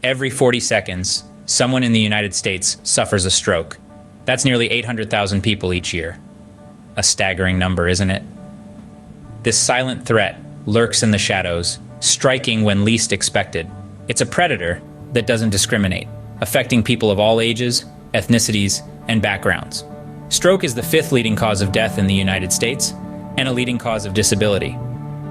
Every 40 seconds, someone in the United States suffers a stroke. That's nearly 800,000 people each year. A staggering number, isn't it? This silent threat lurks in the shadows, striking when least expected. It's a predator that doesn't discriminate, affecting people of all ages, ethnicities, and backgrounds. Stroke is the fifth leading cause of death in the United States and a leading cause of disability.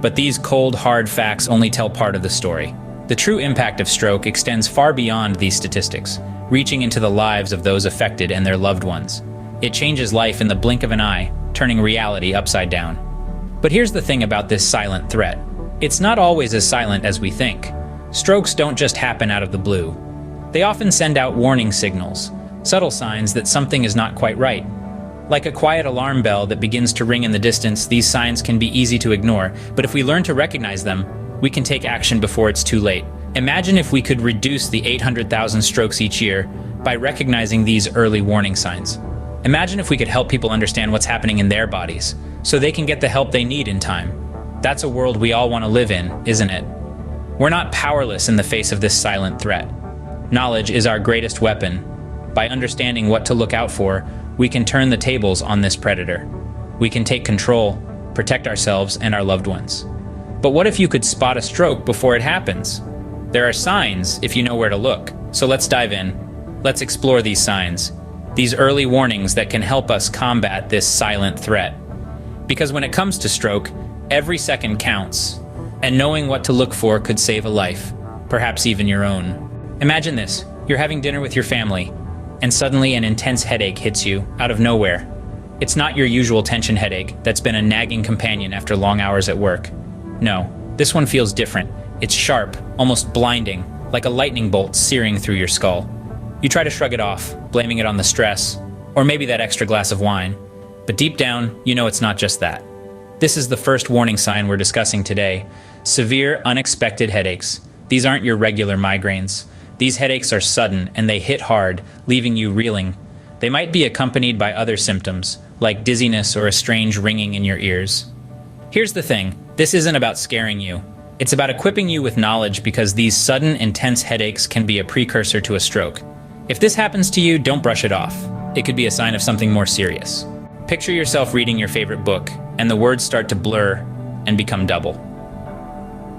But these cold, hard facts only tell part of the story. The true impact of stroke extends far beyond these statistics, reaching into the lives of those affected and their loved ones. It changes life in the blink of an eye, turning reality upside down. But here's the thing about this silent threat. It's not always as silent as we think. Strokes don't just happen out of the blue. They often send out warning signals, subtle signs that something is not quite right. Like a quiet alarm bell that begins to ring in the distance, these signs can be easy to ignore, but if we learn to recognize them, we can take action before it's too late. Imagine if we could reduce the 800,000 strokes each year by recognizing these early warning signs. Imagine if we could help people understand what's happening in their bodies, so they can get the help they need in time. That's a world we all want to live in, isn't it? We're not powerless in the face of this silent threat. Knowledge is our greatest weapon. By understanding what to look out for, we can turn the tables on this predator. We can take control, protect ourselves and our loved ones. But what if you could spot a stroke before it happens? There are signs if you know where to look. So let's dive in. Let's explore these signs, these early warnings that can help us combat this silent threat. Because when it comes to stroke, every second counts, and knowing what to look for could save a life, perhaps even your own. Imagine this, you're having dinner with your family, and suddenly an intense headache hits you out of nowhere. It's not your usual tension headache that's been a nagging companion after long hours at work. No, this one feels different. It's sharp, almost blinding, like a lightning bolt searing through your skull. You try to shrug it off, blaming it on the stress, or maybe that extra glass of wine. But deep down, you know it's not just that. This is the first warning sign we're discussing today. Severe, unexpected headaches. These aren't your regular migraines. These headaches are sudden and they hit hard, leaving you reeling. They might be accompanied by other symptoms, like dizziness or a strange ringing in your ears. Here's the thing, this isn't about scaring you. It's about equipping you with knowledge because these sudden, intense headaches can be a precursor to a stroke. If this happens to you, don't brush it off. It could be a sign of something more serious. Picture yourself reading your favorite book, and the words start to blur and become double.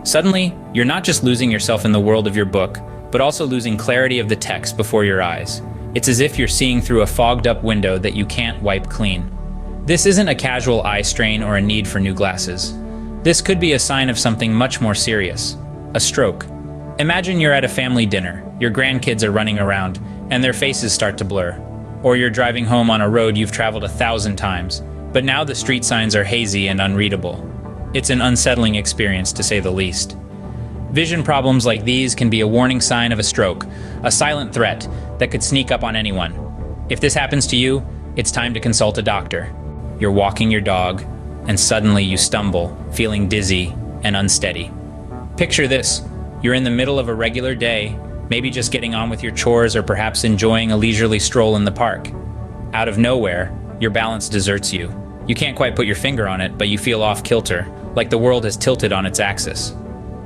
Suddenly, you're not just losing yourself in the world of your book, but also losing clarity of the text before your eyes. It's as if you're seeing through a fogged-up window that you can't wipe clean. This isn't a casual eye strain or a need for new glasses. This could be a sign of something much more serious, a stroke. Imagine you're at a family dinner, your grandkids are running around, and their faces start to blur. Or you're driving home on a road you've traveled 1,000 times, but now the street signs are hazy and unreadable. It's an unsettling experience, to say the least. Vision problems like these can be a warning sign of a stroke, a silent threat that could sneak up on anyone. If this happens to you, it's time to consult a doctor. You're walking your dog, and suddenly you stumble, feeling dizzy and unsteady. Picture this, you're in the middle of a regular day, maybe just getting on with your chores or perhaps enjoying a leisurely stroll in the park. Out of nowhere, your balance deserts you. You can't quite put your finger on it, but you feel off kilter, like the world has tilted on its axis.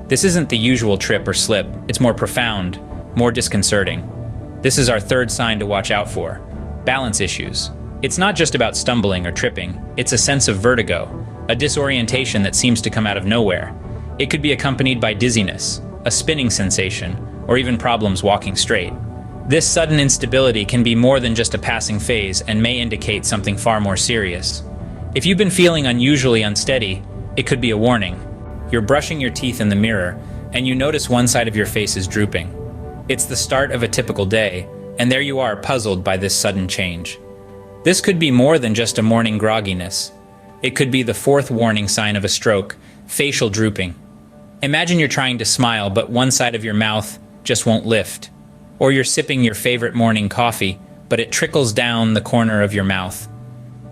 This isn't the usual trip or slip, it's more profound, more disconcerting. This is our third sign to watch out for, balance issues. It's not just about stumbling or tripping, it's a sense of vertigo, a disorientation that seems to come out of nowhere. It could be accompanied by dizziness, a spinning sensation, or even problems walking straight. This sudden instability can be more than just a passing phase and may indicate something far more serious. If you've been feeling unusually unsteady, it could be a warning. You're brushing your teeth in the mirror, and you notice one side of your face is drooping. It's the start of a typical day, and there you are puzzled by this sudden change. This could be more than just a morning grogginess. It could be the fourth warning sign of a stroke, facial drooping. Imagine you're trying to smile, but one side of your mouth just won't lift. Or you're sipping your favorite morning coffee, but it trickles down the corner of your mouth.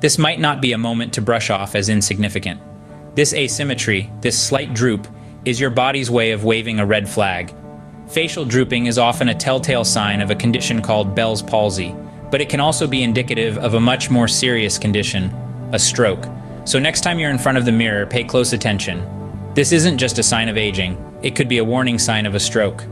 This might not be a moment to brush off as insignificant. This asymmetry, this slight droop, is your body's way of waving a red flag. Facial drooping is often a telltale sign of a condition called Bell's palsy, but it can also be indicative of a much more serious condition, a stroke. So next time you're in front of the mirror, pay close attention. This isn't just a sign of aging, it could be a warning sign of a stroke.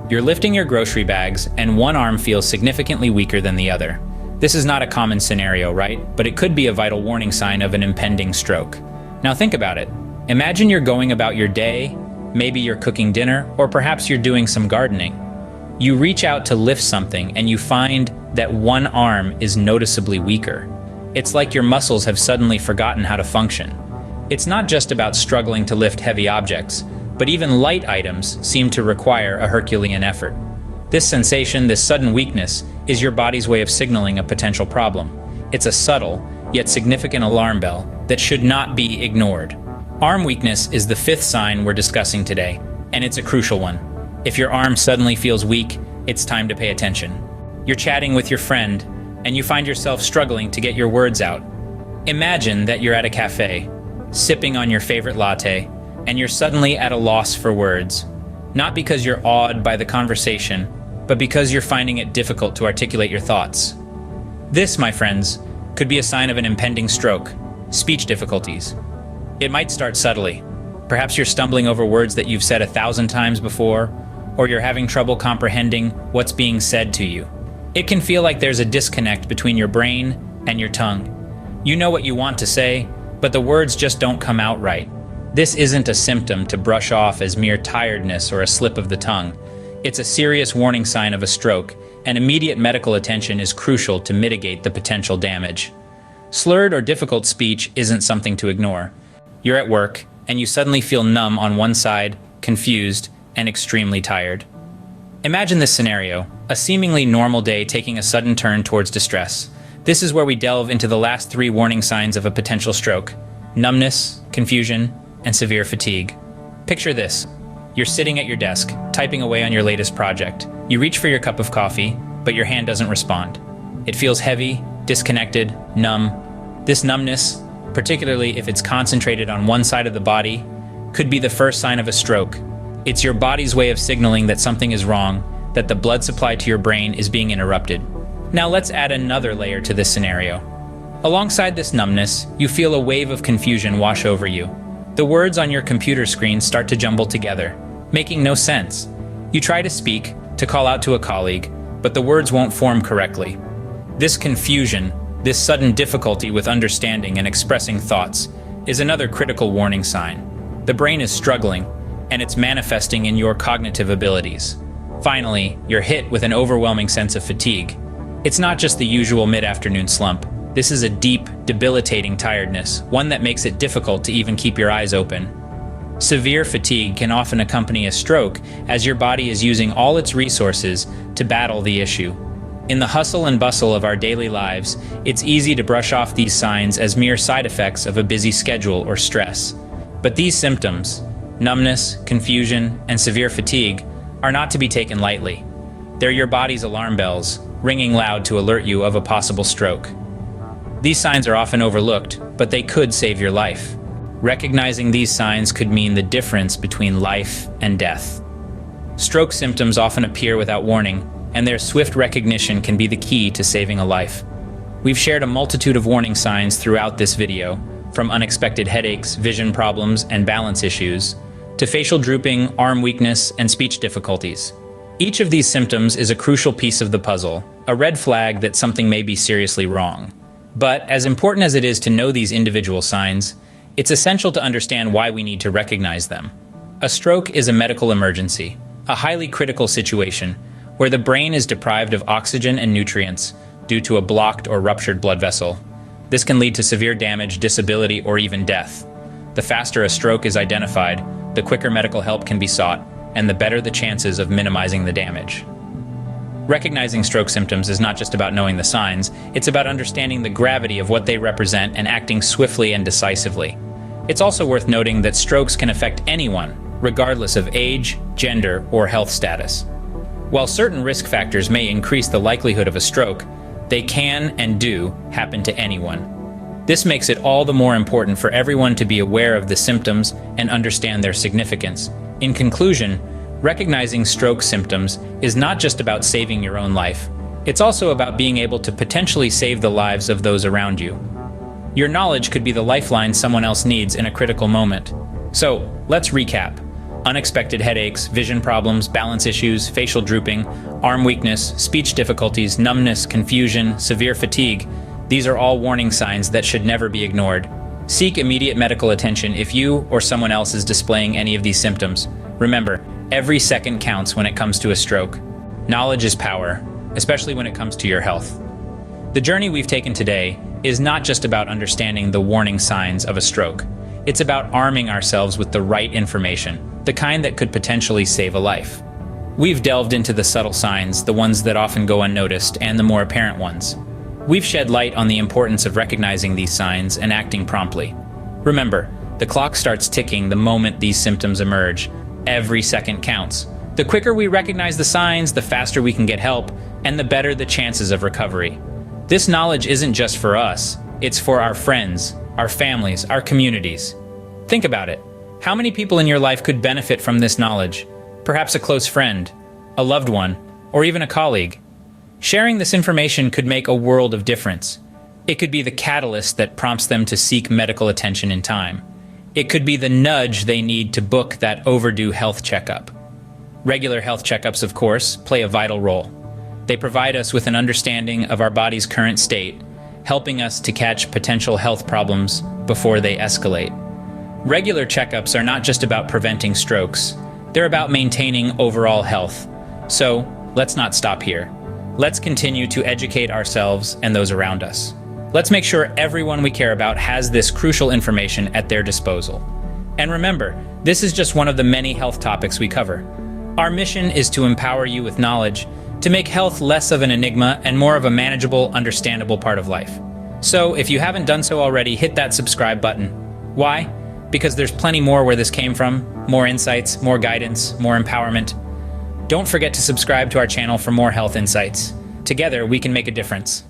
You're lifting your grocery bags, and one arm feels significantly weaker than the other. This is not a common scenario, right? But it could be a vital warning sign of an impending stroke. Now think about it. Imagine you're going about your day, maybe you're cooking dinner, or perhaps you're doing some gardening. You reach out to lift something, and you find that one arm is noticeably weaker. It's like your muscles have suddenly forgotten how to function. It's not just about struggling to lift heavy objects, but even light items seem to require a Herculean effort. This sensation, this sudden weakness, is your body's way of signaling a potential problem. It's a subtle, yet significant alarm bell that should not be ignored. Arm weakness is the fifth sign we're discussing today, and it's a crucial one. If your arm suddenly feels weak, it's time to pay attention. You're chatting with your friend, and you find yourself struggling to get your words out. Imagine that you're at a cafe, sipping on your favorite latte, and you're suddenly at a loss for words. Not because you're awed by the conversation, but because you're finding it difficult to articulate your thoughts. This, my friends, could be a sign of an impending stroke, speech difficulties. It might start subtly. Perhaps you're stumbling over words that you've said 1,000 times before, or you're having trouble comprehending what's being said to you. It can feel like there's a disconnect between your brain and your tongue. You know what you want to say, but the words just don't come out right. This isn't a symptom to brush off as mere tiredness or a slip of the tongue. It's a serious warning sign of a stroke, and immediate medical attention is crucial to mitigate the potential damage. Slurred or difficult speech isn't something to ignore. You're at work, and you suddenly feel numb on one side, confused, and extremely tired. Imagine this scenario, a seemingly normal day taking a sudden turn towards distress. This is where we delve into the last three warning signs of a potential stroke: numbness, confusion, and severe fatigue. Picture this. You're sitting at your desk, typing away on your latest project. You reach for your cup of coffee, but your hand doesn't respond. It feels heavy, disconnected, numb. This numbness, particularly if it's concentrated on one side of the body, could be the first sign of a stroke. It's your body's way of signaling that something is wrong, that the blood supply to your brain is being interrupted. Now let's add another layer to this scenario. Alongside this numbness, you feel a wave of confusion wash over you. The words on your computer screen start to jumble together, making no sense. You try to speak, to call out to a colleague, but the words won't form correctly. This confusion, this sudden difficulty with understanding and expressing thoughts, is another critical warning sign. The brain is struggling, and it's manifesting in your cognitive abilities. Finally, you're hit with an overwhelming sense of fatigue. It's not just the usual mid-afternoon slump. This is a deep, debilitating tiredness, one that makes it difficult to even keep your eyes open. Severe fatigue can often accompany a stroke, as your body is using all its resources to battle the issue. In the hustle and bustle of our daily lives, it's easy to brush off these signs as mere side effects of a busy schedule or stress. But these symptoms, numbness, confusion, and severe fatigue, are not to be taken lightly. They're your body's alarm bells, ringing loud to alert you of a possible stroke. These signs are often overlooked, but they could save your life. Recognizing these signs could mean the difference between life and death. Stroke symptoms often appear without warning, and their swift recognition can be the key to saving a life. We've shared a multitude of warning signs throughout this video, from unexpected headaches, vision problems, and balance issues, to facial drooping, arm weakness, and speech difficulties. Each of these symptoms is a crucial piece of the puzzle, a red flag that something may be seriously wrong. But as important as it is to know these individual signs, it's essential to understand why we need to recognize them. A stroke is a medical emergency, a highly critical situation where the brain is deprived of oxygen and nutrients due to a blocked or ruptured blood vessel. This can lead to severe damage, disability, or even death. The faster a stroke is identified, the quicker medical help can be sought, and the better the chances of minimizing the damage. Recognizing stroke symptoms is not just about knowing the signs, it's about understanding the gravity of what they represent and acting swiftly and decisively. It's also worth noting that strokes can affect anyone, regardless of age, gender, or health status. While certain risk factors may increase the likelihood of a stroke, they can and do happen to anyone. This makes it all the more important for everyone to be aware of the symptoms and understand their significance. In conclusion, recognizing stroke symptoms is not just about saving your own life. It's also about being able to potentially save the lives of those around you. Your knowledge could be the lifeline someone else needs in a critical moment. So, let's recap. Unexpected headaches, vision problems, balance issues, facial drooping, arm weakness, speech difficulties, numbness, confusion, severe fatigue. These are all warning signs that should never be ignored. Seek immediate medical attention if you or someone else is displaying any of these symptoms. Remember, every second counts when it comes to a stroke. Knowledge is power, especially when it comes to your health. The journey we've taken today is not just about understanding the warning signs of a stroke. It's about arming ourselves with the right information, the kind that could potentially save a life. We've delved into the subtle signs, the ones that often go unnoticed, and the more apparent ones. We've shed light on the importance of recognizing these signs and acting promptly. Remember, the clock starts ticking the moment these symptoms emerge. Every second counts. The quicker we recognize the signs, the faster we can get help, and the better the chances of recovery. This knowledge isn't just for us, it's for our friends, our families, our communities. Think about it. How many people in your life could benefit from this knowledge? Perhaps a close friend, a loved one, or even a colleague. Sharing this information could make a world of difference. It could be the catalyst that prompts them to seek medical attention in time. It could be the nudge they need to book that overdue health checkup. Regular health checkups, of course, play a vital role. They provide us with an understanding of our body's current state, helping us to catch potential health problems before they escalate. Regular checkups are not just about preventing strokes. They're about maintaining overall health. So, let's not stop here. Let's continue to educate ourselves and those around us. Let's make sure everyone we care about has this crucial information at their disposal. And remember, this is just one of the many health topics we cover. Our mission is to empower you with knowledge, to make health less of an enigma and more of a manageable, understandable part of life. So, if you haven't done so already, hit that subscribe button. Why? Because there's plenty more where this came from, more insights, more guidance, more empowerment. Don't forget to subscribe to our channel for more health insights. Together, we can make a difference.